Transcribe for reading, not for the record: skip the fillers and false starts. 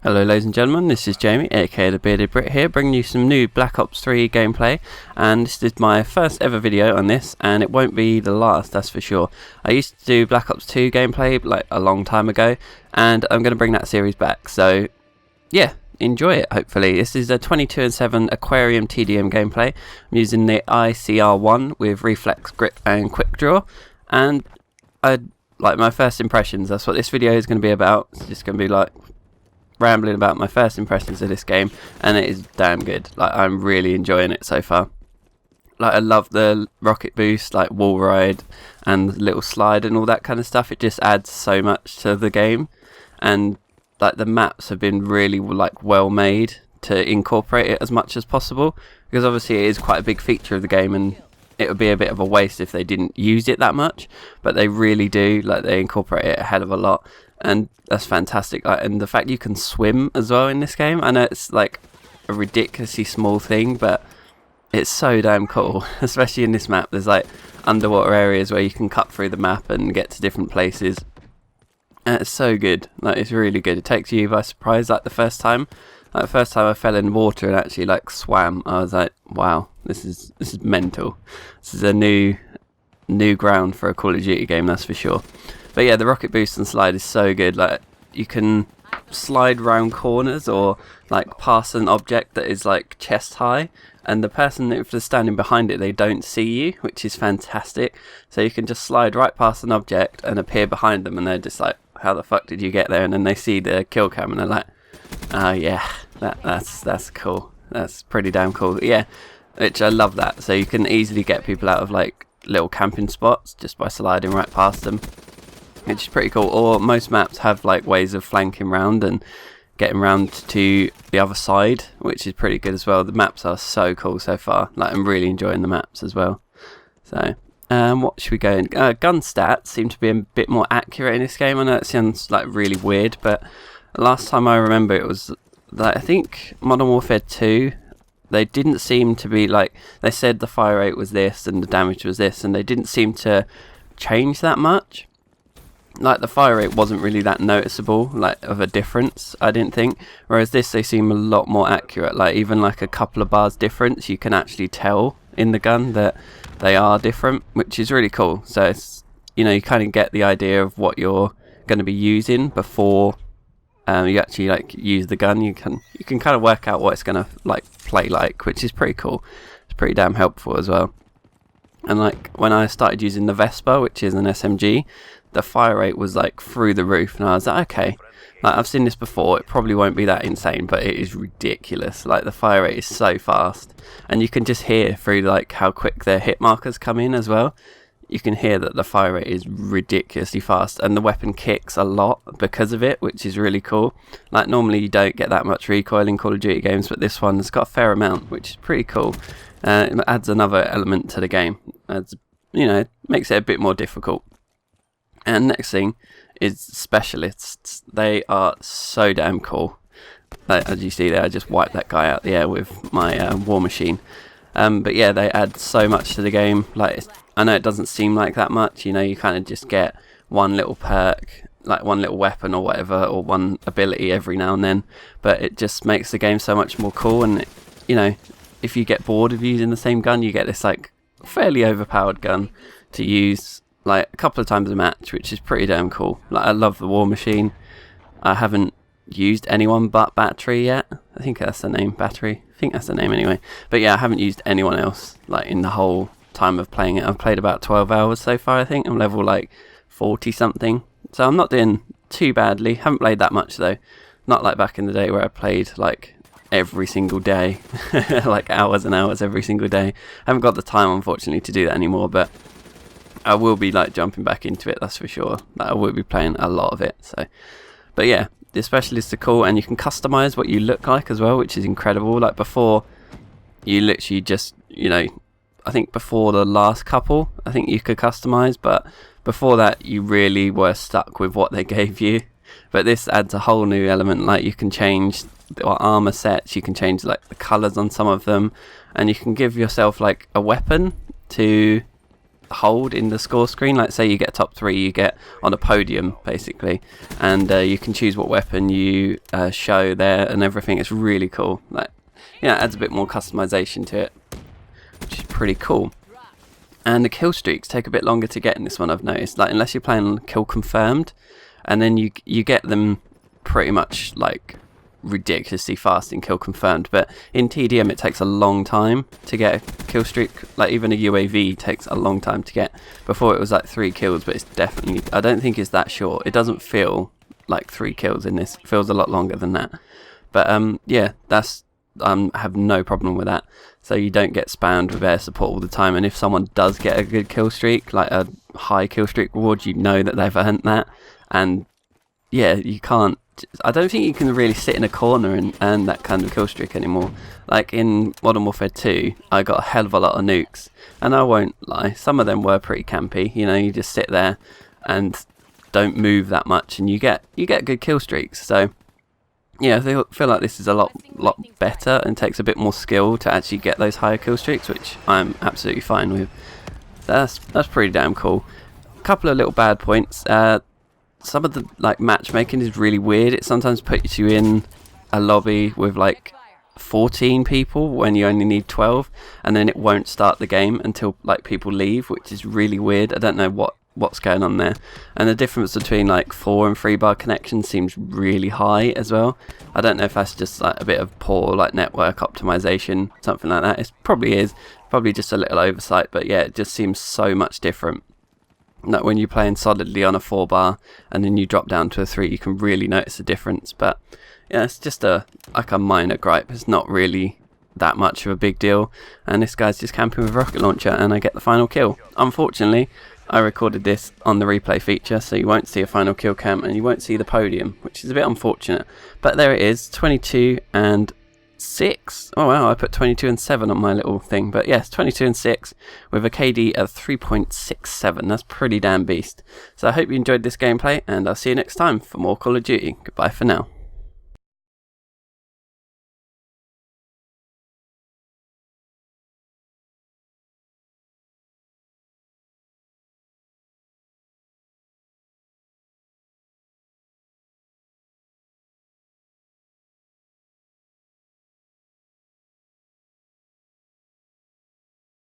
Hello ladies and gentlemen, this is Jamie, aka the Bearded Brit here, bringing you some new Black Ops 3 gameplay, and this is my first ever video on this, and it won't be the last, that's for sure. I used to do Black Ops 2 gameplay like a long time ago, and I'm going to bring that series back, so yeah, enjoy it hopefully. This is a 22/7 Aquarium TDM gameplay. I'm using the ICR1 with Reflex, Grip and Quick Draw, and I like my first impressions. That's what this video is going to be about. It's just going to be like rambling about my first impressions of this game, and it is damn good. Like, I'm really enjoying it so far. Like, I love the rocket boost, like wall ride and little slide and all that kind of stuff. It just adds so much to the game, and like the maps have been really like well made to incorporate it as much as possible, because obviously it is quite a big feature of the game and it would be a bit of a waste if they didn't use it that much, but they really do. Like, they incorporate it a hell of a lot, and that's fantastic. Like, and the fact you can swim as well in this game, I know it's like a ridiculously small thing, but it's so damn cool. Especially in this map, there's like underwater areas where you can cut through the map and get to different places, and it's so good. Like, it's really good. It takes you by surprise. Like the first time I fell in water and actually like swam, I was like, wow, this is mental. This is a new ground for a Call of Duty game, that's for sure. But yeah, the rocket boost and slide is so good. Like, you can slide round corners or like past an object that is like chest high, and the person, if they're standing behind it, they don't see you, which is fantastic. So you can just slide right past an object and appear behind them, and they're just like, how the fuck did you get there? And then they see the kill cam and they're like, oh yeah, that's cool. That's pretty damn cool. Yeah, which I love that. So you can easily get people out of like little camping spots just by sliding right past them, which is pretty cool. Or most maps have like ways of flanking round and getting round to the other side, which is pretty good as well. The maps are so cool so far. Like, I'm really enjoying the maps as well. So what should we go in? Gun stats seem to be a bit more accurate in this game. I know it sounds like really weird, but last time I remember it was that I think Modern Warfare 2, they didn't seem to be like, they said the fire rate was this and the damage was this, and they didn't seem to change that much. Like, the fire rate wasn't really that noticeable, like, of a difference, I didn't think. Whereas this, they seem a lot more accurate. Like, even like a couple of bars difference, you can actually tell in the gun that they are different, which is really cool. So it's, you know, you kind of get the idea of what you're going to be using before you actually like use the gun. You can kind of work out what it's going to like play like, which is pretty cool. It's pretty damn helpful as well. And like, when I started using the Vespa, which is an SMG, the fire rate was like through the roof, and I was like, okay, like, I've seen this before, it probably won't be that insane, but it is ridiculous. Like, the fire rate is so fast, and you can just hear through like how quick their hit markers come in as well. You can hear that the fire rate is ridiculously fast, and the weapon kicks a lot because of it, which is really cool. Like, normally you don't get that much recoil in Call of Duty games, but this one has got a fair amount, which is pretty cool. It adds another element to the game. Adds, you know, it makes it a bit more difficult. And next thing is specialists. They are so damn cool. Like, as you see there, I just wiped that guy out the air with my war machine. But yeah, they add so much to the game. Like, I know it doesn't seem like that much, you know, you kind of just get one little perk, like one little weapon or whatever, or one ability every now and then, but it just makes the game so much more cool. And, you know, if you get bored of using the same gun, you get this like fairly overpowered gun to use like a couple of times a match, which is pretty damn cool. Like, I love the war machine. I haven't used anyone but Battery yet. I think that's the name, Battery. I think that's the name anyway. But yeah, I haven't used anyone else like in the whole time of playing it. I've played about 12 hours so far, I think. I'm level like 40 something, so I'm not doing too badly. Haven't played that much though, not like back in the day where I played like every single day like hours and hours every single day. I haven't got the time, unfortunately, to do that anymore, but I will be like jumping back into it, that's for sure. Like, I will be playing a lot of it. So, but yeah, the specialists are cool, and you can customize what you look like as well, which is incredible. Like, before, you literally just, you know, I think before the last couple, I think you could customize, but before that, you really were stuck with what they gave you. But this adds a whole new element. Like, you can change armor sets, you can change like the colors on some of them, and you can give yourself like a weapon to hold in the score screen. Like say you get top 3, you get on a podium basically, and you can choose what weapon you show there and everything. It's really cool. Like, you know, it adds a bit more customization to it, which is pretty cool. And the kill streaks take a bit longer to get in this one, I've noticed. Like, unless you're playing on kill confirmed, and then you get them pretty much like ridiculously fast in kill confirmed. But in TDM it takes a long time to get a kill streak. Like even a UAV takes a long time to get. Before it was like 3 kills, but it's definitely, I don't think it's that short. It doesn't feel like 3 kills in this. It feels a lot longer than that. But yeah, that's I have no problem with that. So you don't get spammed with air support all the time, and if someone does get a good kill streak, like a high kill streak reward, you know that they've earned that. And yeah, you can't, I don't think you can really sit in a corner and earn that kind of kill streak anymore. Like in Modern Warfare 2, I got a hell of a lot of nukes, and I won't lie, some of them were pretty campy. You know, you just sit there and don't move that much, and you get good kill streaks. So yeah, I feel like this is a lot better and takes a bit more skill to actually get those higher kill streaks, which I'm absolutely fine with. That's pretty damn cool. A couple of little bad points. Some of the like matchmaking is really weird. It sometimes puts you in a lobby with like 14 people when you only need 12, and then it won't start the game until like people leave, which is really weird. I don't know what's going on there. And the difference between like 4 and 3 bar connection seems really high as well. I don't know if that's just like a bit of poor like network optimization, something like that. It probably is, probably just a little oversight, but yeah, it just seems so much different. Like when you're playing solidly on a 4 bar and then you drop down to a 3, you can really notice the difference. But yeah, it's just like a minor gripe. It's not really that much of a big deal. And this guy's just camping with a rocket launcher, and I get the final kill. Unfortunately, I recorded this on the replay feature, so you won't see a final kill cam and you won't see the podium, which is a bit unfortunate. But there it is, 22 and 6. Oh wow, I put 22 and 7 on my little thing. But yes, 22 and 6 with a KD of 3.67. That's pretty damn beast. So I hope you enjoyed this gameplay, and I'll see you next time for more Call of Duty. Goodbye for now.